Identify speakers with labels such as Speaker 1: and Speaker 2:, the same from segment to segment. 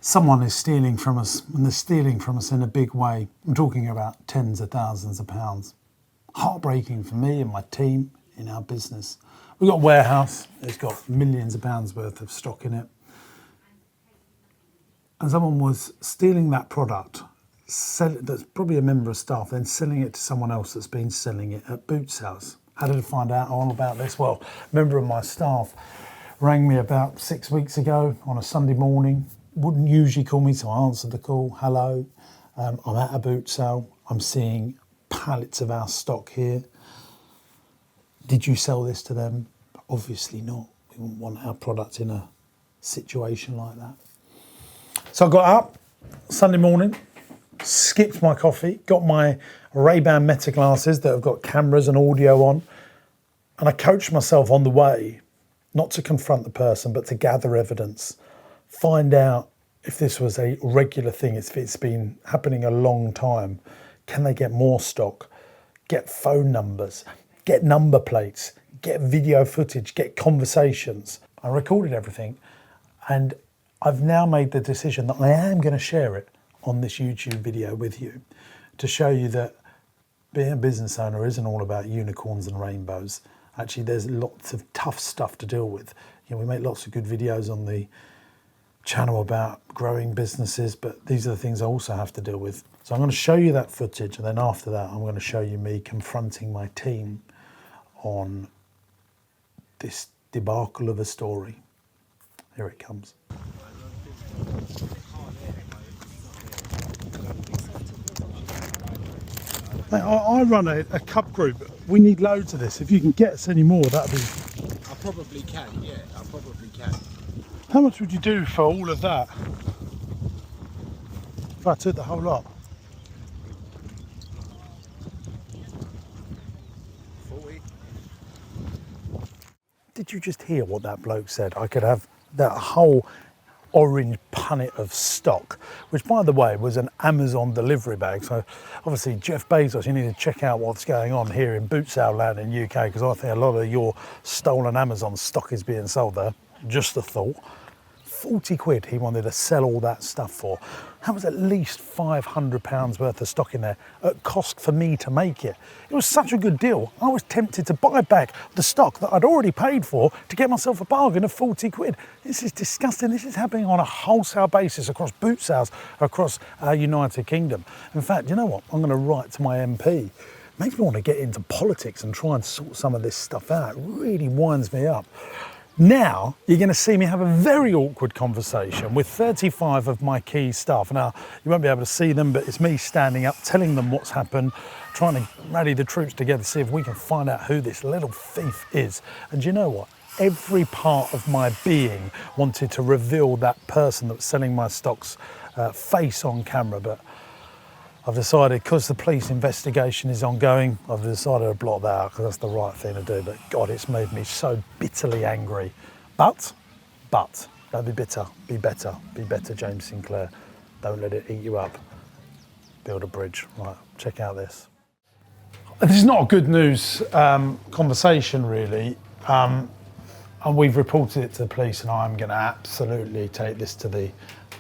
Speaker 1: someone is stealing from us, and they're stealing from us in a big way. I'm talking about tens of thousands of pounds. Heartbreaking for me and my team in our business. We've got a warehouse, it's got millions of pounds worth of stock in it. And someone was stealing that product, that's probably a member of staff, then selling it to someone else that's been selling it at Boots House. How did I find out all about this? Well, a member of my staff rang me about 6 weeks ago on a Sunday morning. Wouldn't usually call me, so I answered the call. Hello, I'm at a boot sale. I'm seeing pallets of our stock here. Did you sell this to them? Obviously not. We wouldn't want our product in a situation like that. So I got up Sunday morning, skipped my coffee, got my Ray-Ban Meta glasses that have got cameras and audio on, and I coached myself on the way, not to confront the person, but to gather evidence, find out if this was a regular thing, if it's been happening a long time. Can they get more stock, get phone numbers, get number plates, get video footage, get conversations? I recorded everything, and I've now made the decision that I am going to share it on this YouTube video with you to show you that being a business owner isn't all about unicorns and rainbows. Actually, there's lots of tough stuff to deal with. You know, we make lots of good videos on the channel about growing businesses, but these are the things I also have to deal with. So I'm going to show you that footage, and then after that, I'm going to show you me confronting my team on this debacle of a story. Here it comes. I run a cup group. We need loads of this. If you can get us any more, that'd be...
Speaker 2: I probably can, yeah, I probably can.
Speaker 1: How much would you do for all of that? If I took the whole lot?
Speaker 2: 40.
Speaker 1: Did you just hear what that bloke said? I could have that whole orange punnet of stock, which by the way was an Amazon delivery bag. So obviously Jeff Bezos, you need to check out what's going on here in boot sale land in UK, because I think a lot of your stolen Amazon stock is being sold there. Just a thought. 40 quid he wanted to sell all that stuff for. That was at least £500 worth of stock in there at cost for me to make it. It was such a good deal. I was tempted to buy back the stock that I'd already paid for to get myself a bargain of 40 quid. This is disgusting. This is happening on a wholesale basis across boot sales across our United Kingdom. In fact, you know what? I'm going to write to my MP. Makes me want to get into politics and try and sort some of this stuff out. It really winds me up. Now, you're going to see me have a very awkward conversation with 35 of my key staff. Now, you won't be able to see them, but it's me standing up, telling them what's happened, trying to rally the troops together, see if we can find out who this little thief is. And you know what? Every part of my being wanted to reveal that person that was selling my stock's face on camera, but I've decided, because the police investigation is ongoing, I've decided to block that out because that's the right thing to do. But God, it's made me so bitterly angry. But, don't be bitter, be better, James Sinclair. Don't let it eat you up. Build a bridge. Right, check out this. This is not a good news conversation, really. And we've reported it to the police, and I'm going to absolutely take this to the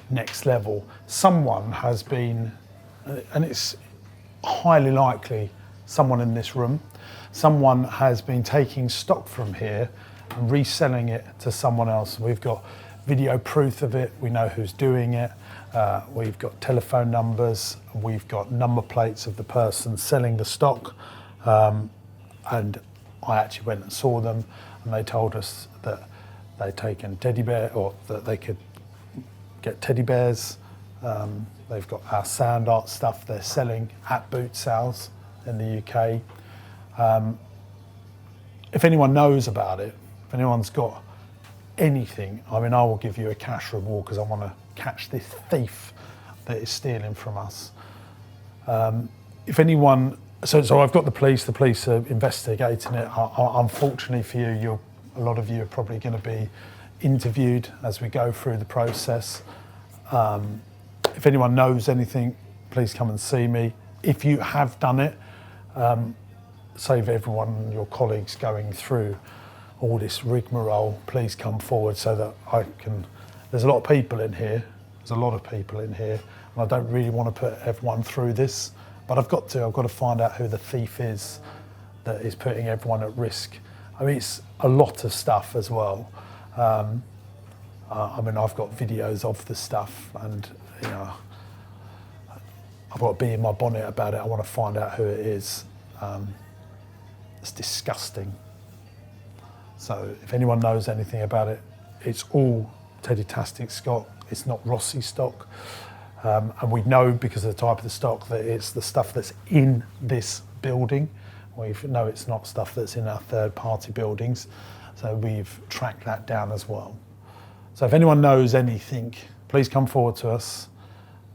Speaker 1: next level. Someone has been, and it's highly likely someone in this room, someone has been taking stock from here and reselling it to someone else. We've got video proof of it, we know who's doing it, we've got telephone numbers, we've got number plates of the person selling the stock, and I actually went and saw them, and they told us that they'd taken teddy bear, or that they could get teddy bears. They've got our sound art stuff they're selling at boot sales in the UK. If anyone knows about it, if anyone's got anything, I mean, I will give you a cash reward because I want to catch this thief that is stealing from us. If anyone, so I've got the police are investigating it. Unfortunately for you, a lot of you are probably going to be interviewed as we go through the process. If anyone knows anything, please come and see me. If you have done it, save everyone, your colleagues going through all this rigmarole, please come forward so that I can, there's a lot of people in here, There's a lot of people in here, and I don't really want to put everyone through this, but I've got to find out who the thief is that is putting everyone at risk. I mean, it's a lot of stuff as well. I mean, I've got videos of the stuff, and you know, I've got to be in my bonnet about it. I want to find out who it is. It's disgusting. So if anyone knows anything about it, it's all Teddy-tastic stock. It's not Rossi stock. And we know, because of the type of the stock, that it's the stuff that's in this building. We know it's not stuff that's in our third-party buildings. So we've tracked that down as well. So if anyone knows anything, please come forward to us.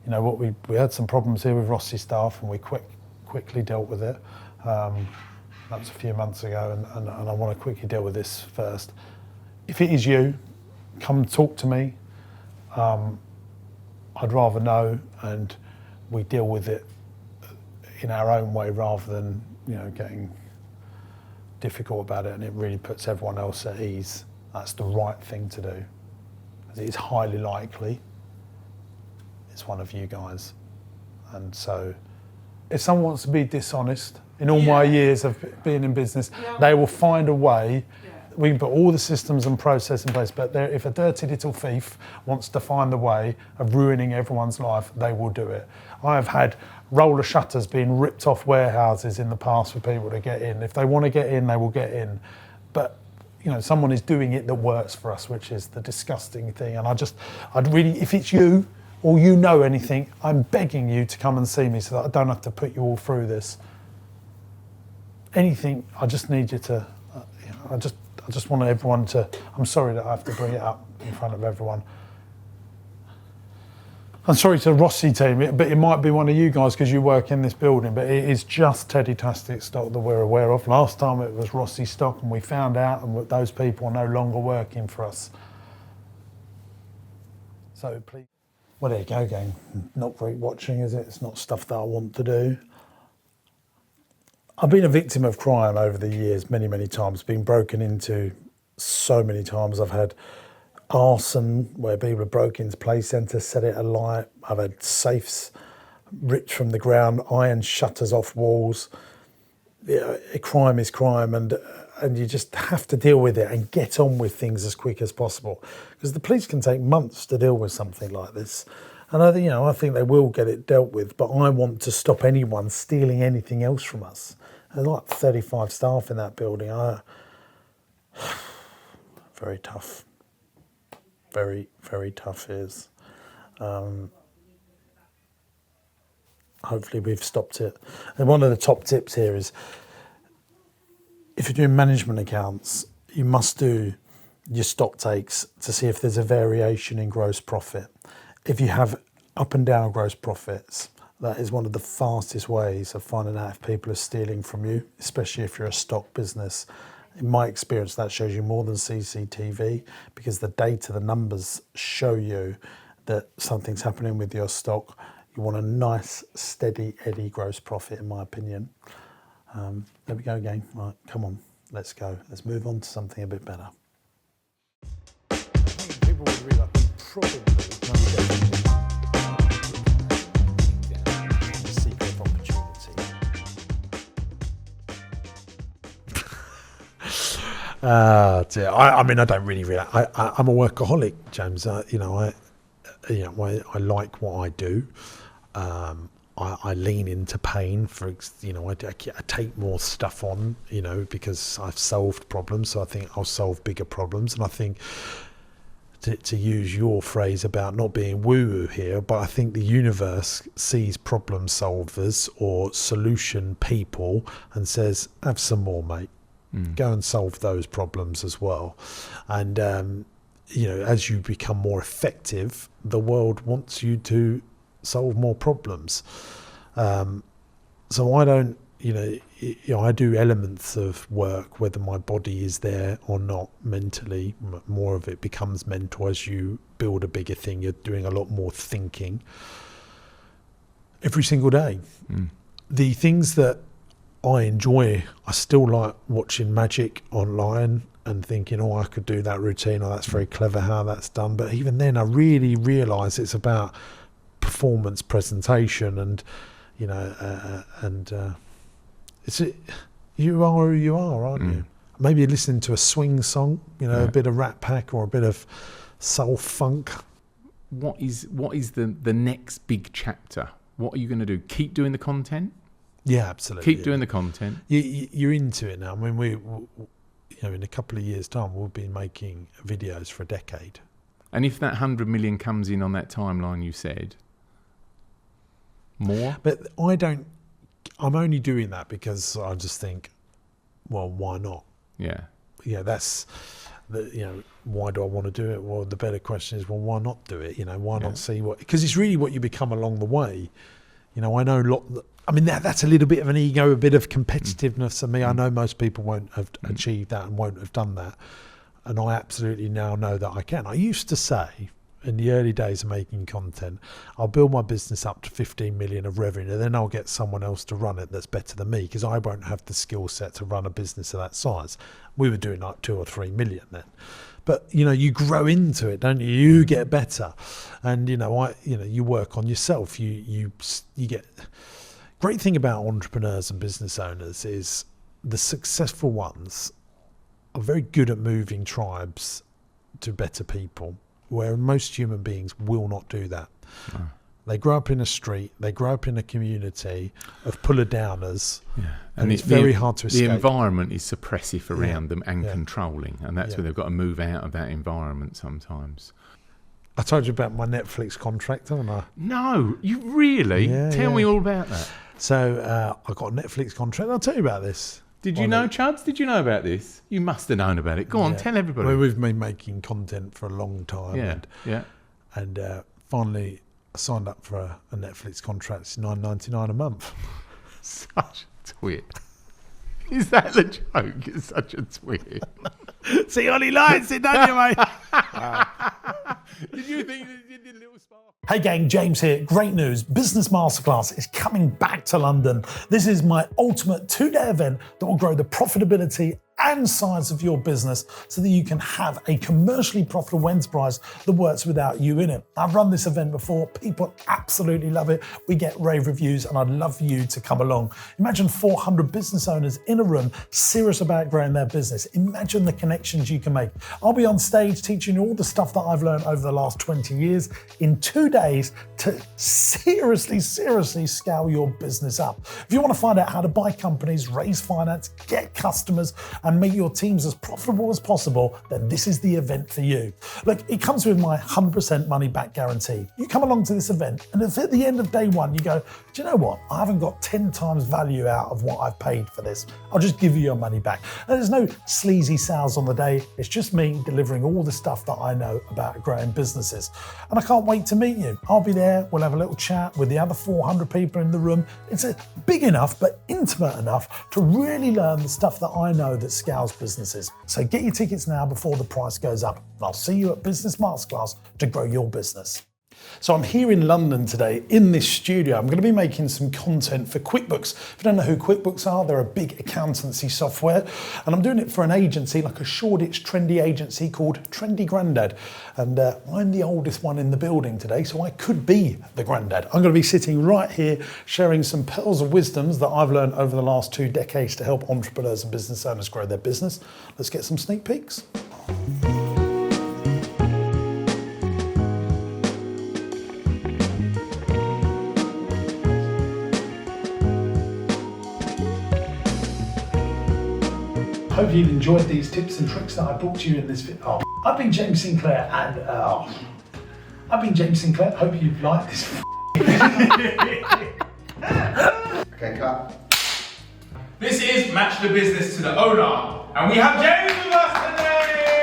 Speaker 1: You know what, we had some problems here with Rossi staff, and we quickly dealt with it. That was a few months ago, and I want to quickly deal with this first. If it is you, come talk to me. I'd rather know, and we deal with it in our own way rather than, you know, getting difficult about it, and it really puts everyone else at ease. That's the right thing to do. It is highly likely it's one of you guys. And so if someone wants to be dishonest, in all my years of being in business, they will find a way. We can put all the systems and process in place, but if a dirty little thief wants to find a way of ruining everyone's life, they will do it. I have had roller shutters being ripped off warehouses in the past for people to get in. If they want to get in, they will get in. But you know, someone is doing it that works for us, which is the disgusting thing. And I'd really, if it's you or you know anything, I'm begging you to come and see me so that I don't have to put you all through this. Anything, I just need you to, you know, I just want everyone to, I'm sorry that I have to bring it up in front of everyone. I'm sorry to the Rossi team, but it might be one of you guys because you work in this building, but it is just Teddy-tastic stock that we're aware of. Last time it was Rossi stock, and we found out, and those people are no longer working for us. So please, well, there you go, gang. Not great watching, is it? It's not stuff that I want to do. I've been a victim of crime over the years, many, many times, been broken into so many times. I've had arson, where people have broken into play centres, set it alight. I've had safes ripped from the ground, iron shutters off walls. Yeah, crime is crime, and you just have to deal with it and get on with things as quick as possible, because the police can take months to deal with something like this. And I think they will get it dealt with, but I want to stop anyone stealing anything else from us. There's like 35 staff in that building. Very tough. Very, very tough is. Hopefully we've stopped it. And one of the top tips here is, if you're doing management accounts, you must do your stock takes to see if there's a variation in gross profit. If you have up and down gross profits, that is one of the fastest ways of finding out if people are stealing from you, especially if you're a stock business. In my experience, that shows you more than CCTV, because the data, the numbers show you that something's happening with your stock. You want a nice, steady Eddie gross profit, in my opinion. There we go, gang. Right, come on, let's go. Let's move on to something a bit better. I think people would realise probably secret of opportunity. Dear. I mean, I don't really realise. I'm a workaholic, James. I like what I do. I lean into pain I take more stuff on, because I've solved problems. So I think I'll solve bigger problems. And I think, to use your phrase about not being woo-woo here, but I think the universe sees problem solvers or solution people and says, have some more, mate. Go and solve those problems as well. And, as you become more effective, the world wants you to solve more problems. So I don't, I do elements of work, whether my body is there or not mentally. More of it becomes mental as you build a bigger thing. You're doing a lot more thinking every single day. The things that I still like watching magic online and thinking, I could do that routine, that's very clever how that's done. But even then, I really realise it's about performance presentation, and you are who you are, aren't you? Maybe listening to a swing song, a bit of Rat Pack or a bit of soul funk.
Speaker 3: What is the next big chapter? What are you going to do? Keep doing the content?
Speaker 1: Yeah, absolutely.
Speaker 3: Keep doing the content.
Speaker 1: You're into it now. I mean, we in a couple of years' time, we'll be making videos for a decade.
Speaker 3: And if that 100 million comes in on that timeline you said, more?
Speaker 1: But I'm only doing that because I just think, well, why not?
Speaker 3: Yeah.
Speaker 1: Yeah, that's why do I want to do it? Well, the better question is, well, why not do it? Why not see what? Because it's really what you become along the way. I know that's a little bit of an ego, a bit of competitiveness in me. I know most people won't have achieved that and won't have done that. And I absolutely now know that I can. I used to say, in the early days of making content, I'll build my business up to 15 million of revenue, then I'll get someone else to run it that's better than me, because I won't have the skill set to run a business of that size. We were doing like 2 or 3 million then. But you grow into it, don't you? You get better, and you work on yourself. You get. Great thing about entrepreneurs and business owners is the successful ones are very good at moving tribes to better people, where most human beings will not do that. Oh. They grow up in a street, they grow up in a community of puller-downers, and it's very hard to escape.
Speaker 3: The environment is suppressive around them and controlling, and that's where they've got to move out of that environment sometimes.
Speaker 1: I told you about my Netflix contract, haven't I?
Speaker 3: No, you really? Tell me all about that.
Speaker 1: So I got a Netflix contract. I'll tell you about this.
Speaker 3: Did you know, Chuds? Did you know about this? You must have known about it. Go on, tell everybody.
Speaker 1: Well, we've been making content for a long time. And finally I signed up for a Netflix contract. It's $9.99 a month.
Speaker 3: Such a twit. Is that the joke? It's such a twit.
Speaker 1: See, Ollie likes it, don't you, mate?
Speaker 3: Did you think you did a little spark?
Speaker 1: Hey gang, James here. Great news. Business Masterclass is coming back to London. This is my ultimate 2-day event that will grow the profitability and size of your business so that you can have a commercially profitable enterprise that works without you in it. I've run this event before. People absolutely love it. We get rave reviews, and I'd love for you to come along. Imagine 400 business owners in a room serious about growing their business. Imagine the connections you can make. I'll be on stage teaching you all the stuff that I've learned over the last 20 years in 2 days to seriously scale your business up. If you want to find out how to buy companies, raise finance, get customers, and make your teams as profitable as possible, then this is the event for you. Look, it comes with my 100% money back guarantee. You come along to this event, and if at the end of day one you go, do you know what? I haven't got 10 times value out of what I've paid for this. I'll just give you your money back. And there's no sleazy sales on the day. It's just me delivering all the stuff that I know about growing businesses. And I can't wait to meet you. I'll be there. We'll have a little chat with the other 400 people in the room. It's big enough, but intimate enough to really learn the stuff that I know that scales businesses. So get your tickets now before the price goes up. And I'll see you at Business Masterclass to grow your business. So I'm here in London today in this studio. I'm going to be making some content for QuickBooks. If you don't know who QuickBooks are, they're a big accountancy software. And I'm doing it for an agency, like a Shoreditch trendy agency called Trendy Grandad. And I'm the oldest one in the building today, so I could be the granddad. I'm going to be sitting right here sharing some pearls of wisdoms that I've learned over the last 2 decades to help entrepreneurs and business owners grow their business. Let's get some sneak peeks. Hope you've enjoyed these tips and tricks that I brought to you in this video. I've been James Sinclair and Hope you've liked this.
Speaker 2: Okay, cut.
Speaker 3: This is Match the Business to the Owner, and we have James with us today!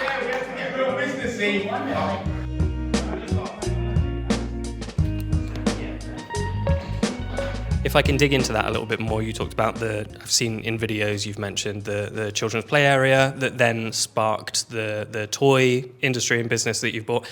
Speaker 3: Yeah, we have to get real businessy.
Speaker 4: If I can dig into that a little bit more, you talked about I've seen in videos you've mentioned the children's play area that then sparked the toy industry and business that you've bought.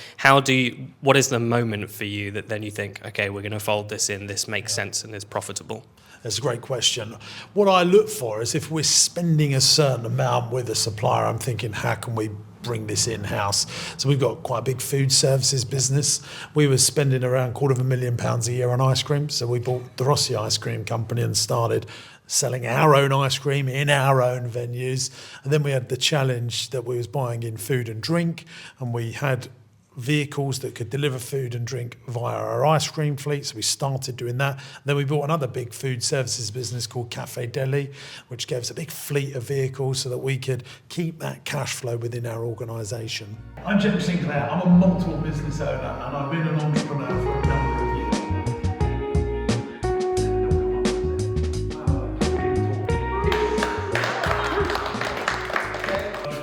Speaker 4: What is the moment for you that then you think, okay, we're going to fold this in, this makes sense and is profitable?
Speaker 1: That's a great question. What I look for is if we're spending a certain amount with a supplier, I'm thinking, how can we bring this in-house? So we've got quite a big food services business. We were spending around £250,000 a year on ice cream. So we bought the Rossi Ice Cream Company and started selling our own ice cream in our own venues. And then we had the challenge that we was buying in food and drink, and we had vehicles that could deliver food and drink via our ice cream fleet, so we started doing that. Then we bought another big food services business called Cafe Deli, which gave us a big fleet of vehicles so that we could keep that cash flow within our organisation. I'm James Sinclair, I'm a multiple business owner and I've been an entrepreneur for a number of years.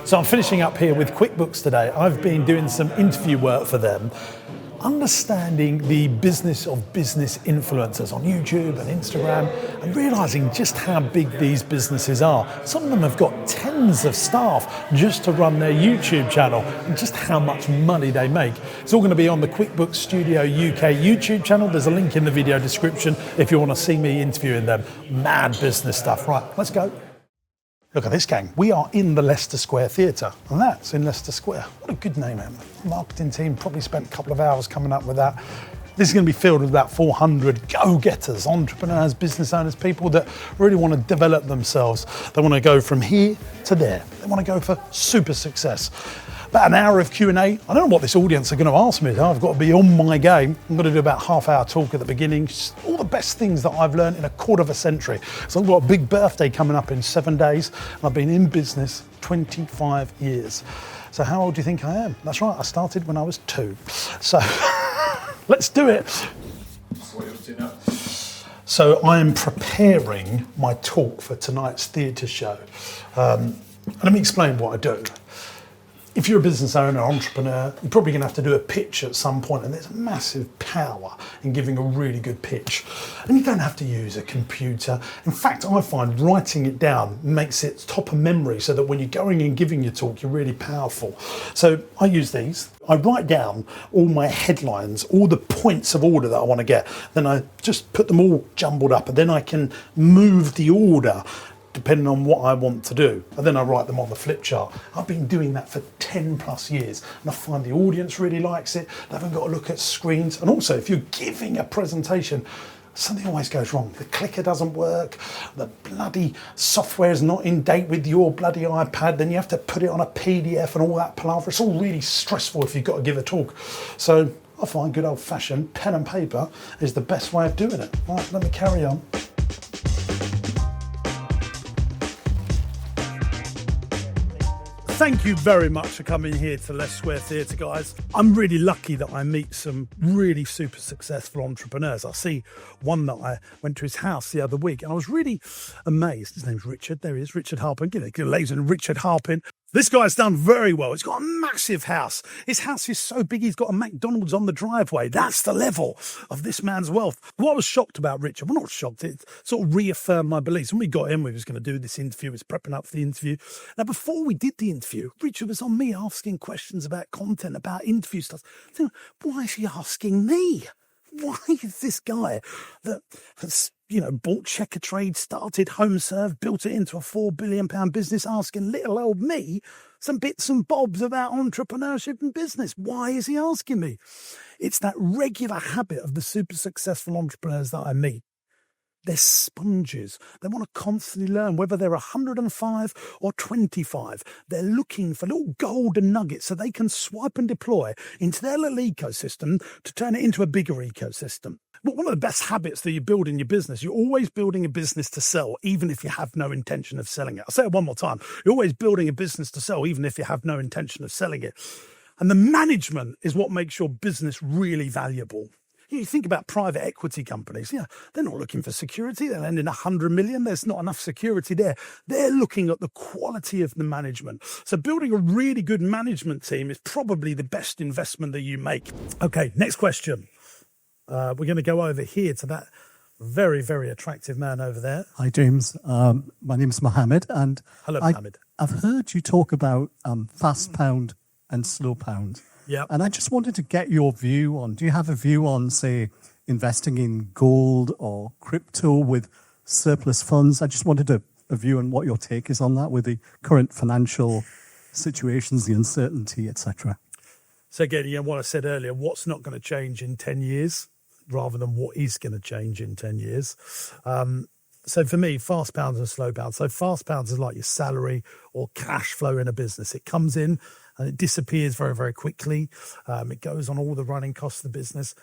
Speaker 1: So I'm finishing up here with QuickBooks today. I've been doing some interview work for them, understanding the business of business influencers on YouTube and Instagram, and realising just how big these businesses are. Some of them have got tens of staff just to run their YouTube channel, and just how much money they make. It's all going to be on the QuickBooks Studio UK YouTube channel. There's a link in the video description if you want to see me interviewing them. Mad business stuff. Right, let's go. Look at this, gang. We are in the Leicester Square Theatre, and that's in Leicester Square. What a good name, Em. Marketing team probably spent a couple of hours coming up with that. This is going to be filled with about 400 go-getters, entrepreneurs, business owners, people that really want to develop themselves. They want to go from here to there. They want to go for super success. About an hour of Q&A. I don't know what this audience are going to ask me. I've got to be on my game. I'm going to do about half-hour talk at the beginning. Just all the best things that I've learned in a quarter of a century. So I've got a big birthday coming up in 7 days. And I've been in business 25 years. So how old do you think I am? That's right, I started when I was 2. So let's do it.
Speaker 3: So what are you up to now?
Speaker 1: So I am preparing my talk for tonight's theatre show. Let me explain what I do. If you're a business owner, entrepreneur, you're probably going to have to do a pitch at some point, and there's massive power in giving a really good pitch. And you don't have to use a computer. In fact, I find writing it down makes it top of memory so that when you're going and giving your talk, you're really powerful. So I use these. I write down all my headlines, all the points of order that I want to get. Then I just put them all jumbled up, and then I can move the order depending on what I want to do. And then I write them on the flip chart. I've been doing that for 10 plus years, and I find the audience really likes it. They haven't got to look at screens. And also, if you're giving a presentation, something always goes wrong. The clicker doesn't work, the bloody software is not in date with your bloody iPad, then you have to put it on a PDF and all that palaver. It's all really stressful if you've got to give a talk. So I find good old fashioned pen and paper is the best way of doing it. Right, let me carry on. Thank you very much for coming here to Leicester Square Theatre, guys. I'm really lucky that I meet some really super successful entrepreneurs. I see one that I went to his house the other week, and I was really amazed. His name's Richard. There he is, Richard Harpin. Give a ladies and Richard Harpin. This guy's done very well. He's got a massive house. His house is so big, he's got a McDonald's on the driveway. That's the level of this man's wealth. What I was shocked about Richard, well, not shocked, it sort of reaffirmed my beliefs. When we got in, we was going to do this interview, we was prepping up for the interview. Now, before we did the interview, Richard was on me asking questions about content, about interview stuff. I think, why is he asking me? Why is this guy that has, bought Checker Trade, started HomeServe, built it into a £4 billion business, asking little old me some bits and bobs about entrepreneurship and business? Why is he asking me? It's that regular habit of the super successful entrepreneurs that I meet. They're sponges. They want to constantly learn, whether they're 105 or 25. They're looking for little golden nuggets so they can swipe and deploy into their little ecosystem to turn it into a bigger ecosystem. But one of the best habits that you build in your business, you're always building a business to sell, even if you have no intention of selling it. I'll say it one more time. You're always building a business to sell, even if you have no intention of selling it. And the management is what makes your business really valuable. You think about private equity companies, they're not looking for security. They're lending 100 million. There's not enough security there. They're looking at the quality of the management. So building a really good management team is probably the best investment that you make. Okay, next question. We're going to go over here to that very, very attractive man over there.
Speaker 5: Hi, James. My name's Mohammed. And
Speaker 1: hello, Mohammed.
Speaker 5: I've heard you talk about fast pound and slow pound.
Speaker 1: Yeah.
Speaker 5: And I just wanted to get your view on, do you have a view on, say, investing in gold or crypto with surplus funds. I just wanted a view on what your take is on that with the current financial situations, the uncertainty, etc.
Speaker 1: So again, what I said earlier, what's not going to change in 10 years rather than what is going to change in 10 years. So for me, fast pounds and slow pounds. So fast pounds is like your salary or cash flow in a business. It comes in and it disappears very, very quickly. It goes on all the running costs of the business.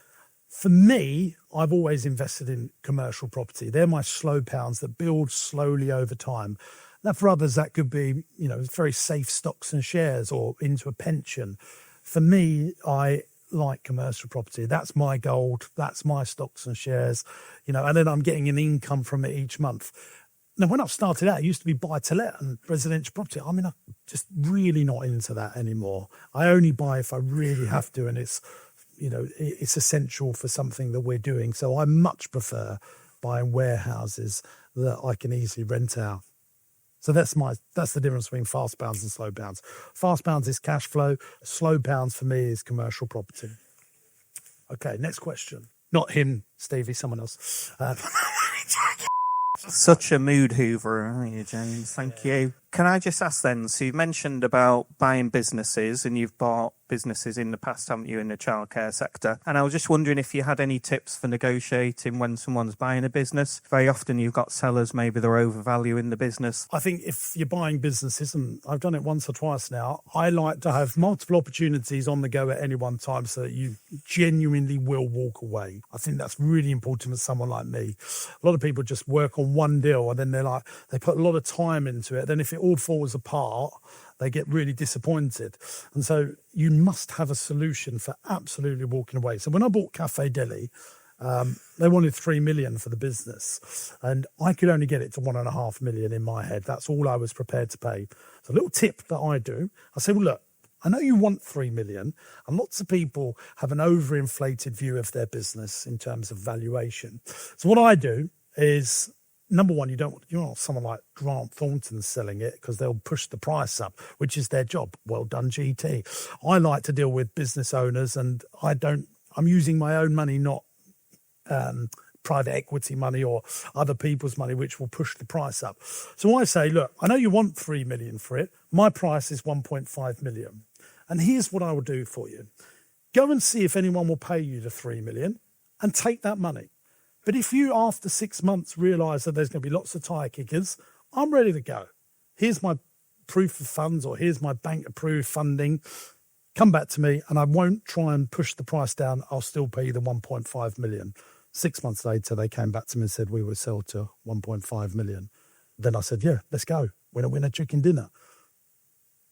Speaker 1: For me, I've always invested in commercial property. They're my slow pounds that build slowly over time. Now, for others, that could be, very safe stocks and shares or into a pension. For me, I like commercial property. That's my gold. That's my stocks and shares, and then I'm getting an income from it each month. Now, when I started out, it used to be buy to let and residential property. I'm just really not into that anymore. I only buy if I really have to, and it's essential for something that we're doing. So I much prefer buying warehouses that I can easily rent out. So that's the difference between fast pounds and slow pounds. Fast pounds is cash flow. Slow pounds for me is commercial property. Okay, next question. Not him, Stevie, someone else.
Speaker 6: Such a mood hoover, aren't you, James? Thank you. Can I just ask then, so you've mentioned about buying businesses, and you've bought businesses in the past, haven't you, in the childcare sector? And I was just wondering if you had any tips for negotiating when someone's buying a business. Very often you've got sellers, maybe they're overvaluing the business.
Speaker 1: I think if you're buying businesses, and I've done it once or twice now, I like to have multiple opportunities on the go at any one time so that you genuinely will walk away. I think that's really important for someone like me. A lot of people just work on one deal and then they put a lot of time into it. Then if it all falls apart, they get really disappointed. And so you must have a solution for absolutely walking away. So when I bought Cafe Deli, they wanted 3 million for the business, and I could only get it to 1.5 million in my head. That's all I was prepared to pay. So a little tip that I do, I say, well, look, I know you want 3 million, and lots of people have an overinflated view of their business in terms of valuation. So what I do is, number one, you don't want someone like Grant Thornton selling it, because they'll push the price up, which is their job. Well done, GT. I like to deal with business owners, and I'm using my own money, not private equity money or other people's money, which will push the price up. So I say, look, I know you want 3 million for it. My price is 1.5 million. And here's what I will do for you. Go and see if anyone will pay you the 3 million and take that money. But if you, after 6 months, realise that there's going to be lots of tyre kickers, I'm ready to go. Here's my proof of funds, or here's my bank-approved funding. Come back to me, and I won't try and push the price down. I'll still pay you the 1.5 million. 6 months later, they came back to me and said, we will sell to 1.5 million. Then I said, yeah, let's go. Winner, chicken dinner.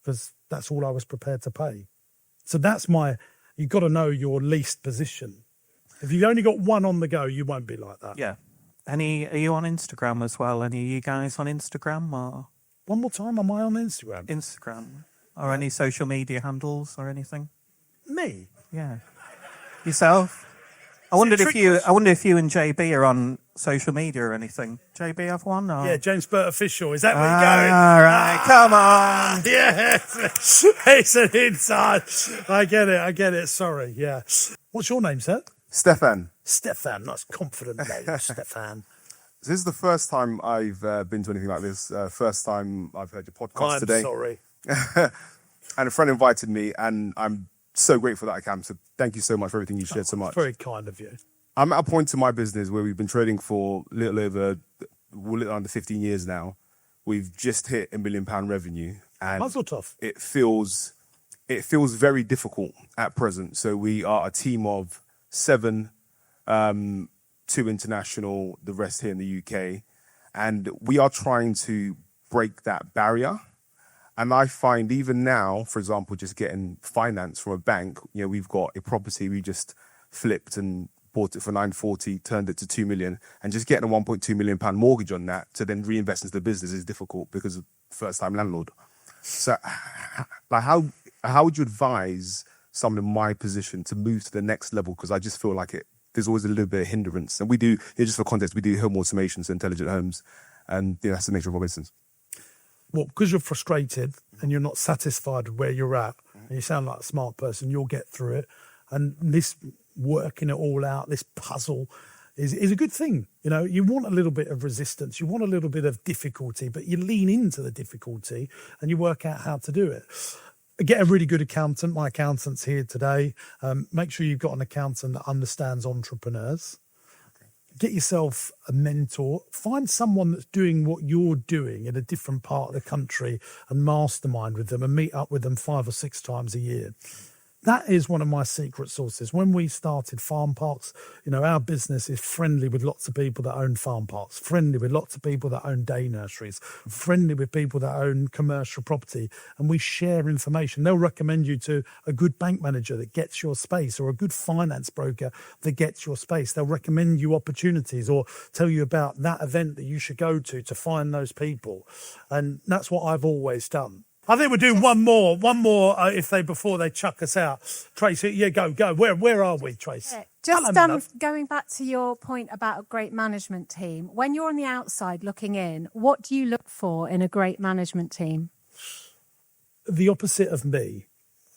Speaker 1: Because that's all I was prepared to pay. So you've got to know your least position. If you've only got one on the go, you won't be like that.
Speaker 6: Yeah. Are you on Instagram as well? Any of you guys on Instagram? Or
Speaker 1: One more time, am I on Instagram?
Speaker 6: Instagram. Or any social media handles or anything?
Speaker 1: Me?
Speaker 6: Yeah. Yourself? I wonder if you and JB are on social media or anything. JB have one? Or?
Speaker 1: Yeah, James Burt Official. Is that where you're going?
Speaker 6: All right, come on.
Speaker 1: Yes, it's an inside. I get it. Sorry, yeah. What's your name, sir?
Speaker 2: Stefan.
Speaker 1: Stefan. Nice, confident name, Stefan.
Speaker 2: This is the first time I've been to anything like this. First time I've heard your podcast today.
Speaker 1: I'm sorry.
Speaker 2: And a friend invited me, and I'm so grateful that I can. So thank you so much for everything you shared so much.
Speaker 1: Very kind of you.
Speaker 2: I'm at a point in my business where we've been trading for a little under 15 years now. We've just hit £1 million revenue, and
Speaker 1: Muzzle tough.
Speaker 2: It feels very difficult at present. So we are a team of 7, 2 international, the rest here in the UK, and we are trying to break that barrier. And I find even now, for example, just getting finance from a bank, we've got a property we just flipped and bought it for 940, turned it to 2 million, and just getting a 1.2 million pound mortgage on that to then reinvest into the business is difficult because of first-time landlord. So, like, how would you advise someone in my position to move to the next level? Because I just feel like there's always a little bit of hindrance. And we do, just for context, we do home automation, so intelligent homes, and that's the nature of our business.
Speaker 1: Well, because you're frustrated and you're not satisfied with where you're at, and you sound like a smart person, you'll get through it. And this working it all out, this puzzle, is a good thing. You know, you want a little bit of resistance, you want a little bit of difficulty, but you lean into the difficulty and you work out how to do it. Get a really good accountant. My accountant's here today. Make sure you've got an accountant that understands entrepreneurs. Get yourself a mentor. Find someone that's doing what you're doing in a different part of the country and mastermind with them and meet up with them 5 or 6 times a year. That is one of my secret sources. When we started farm parks, you know, our business is friendly with lots of people that own farm parks, friendly with lots of people that own day nurseries, friendly with people that own commercial property, and we share information. They'll recommend you to a good bank manager that gets your space or a good finance broker that gets your space. They'll recommend you opportunities or tell you about that event that you should go to find those people. And that's what I've always done. I think we'll do one more before they chuck us out. Tracy, yeah, go. Where are we, Tracy?
Speaker 7: Just going back to your point about a great management team. When you're on the outside looking in, what do you look for in a great management team?
Speaker 1: The opposite of me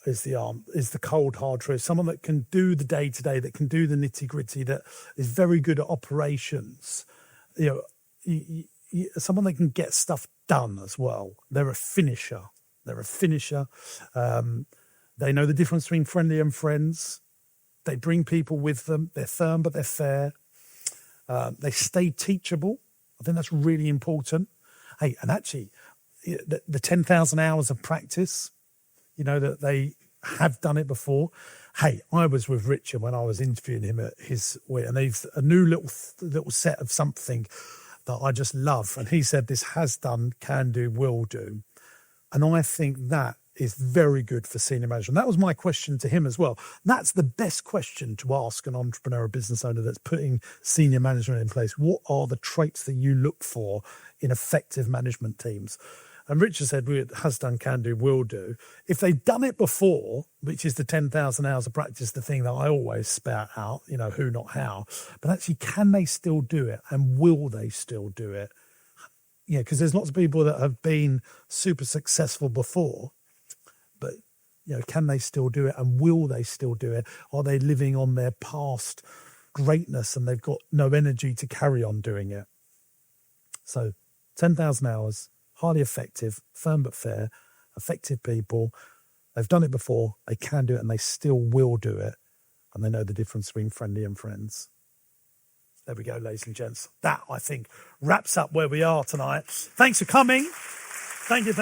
Speaker 1: is the cold hard truth. Someone that can do the day to day, that can do the nitty gritty, that is very good at operations. You know, someone that can get stuff done as well. They're a finisher. They know the difference between friendly and friends. They bring people with them. They're firm, but they're fair. They stay teachable. I think that's really important. Hey, and actually, the 10,000 hours of practice, you know, that they have done it before. Hey, I was with Richard when I was interviewing him at his way, and they've a new little set of something that I just love. And he said, this has done, can do, will do. And I think that is very good for senior management. That was my question to him as well. That's the best question to ask an entrepreneur or business owner that's putting senior management in place. What are the traits that you look for in effective management teams? And Richard said, has done, can do, will do. If they've done it before, which is the 10,000 hours of practice, the thing that I always spout out, you know, who, not how, but actually, can they still do it? And will they still do it? Yeah, because there's lots of people that have been super successful before, but, you know, can they still do it? And will they still do it? Are they living on their past greatness and they've got no energy to carry on doing it? So 10,000 hours. Highly effective, firm but fair, effective people. They've done it before, they can do it, and they still will do it. And they know the difference between friendly and friends. There we go, ladies and gents. That, I think, wraps up where we are tonight. Thanks for coming. Thank you.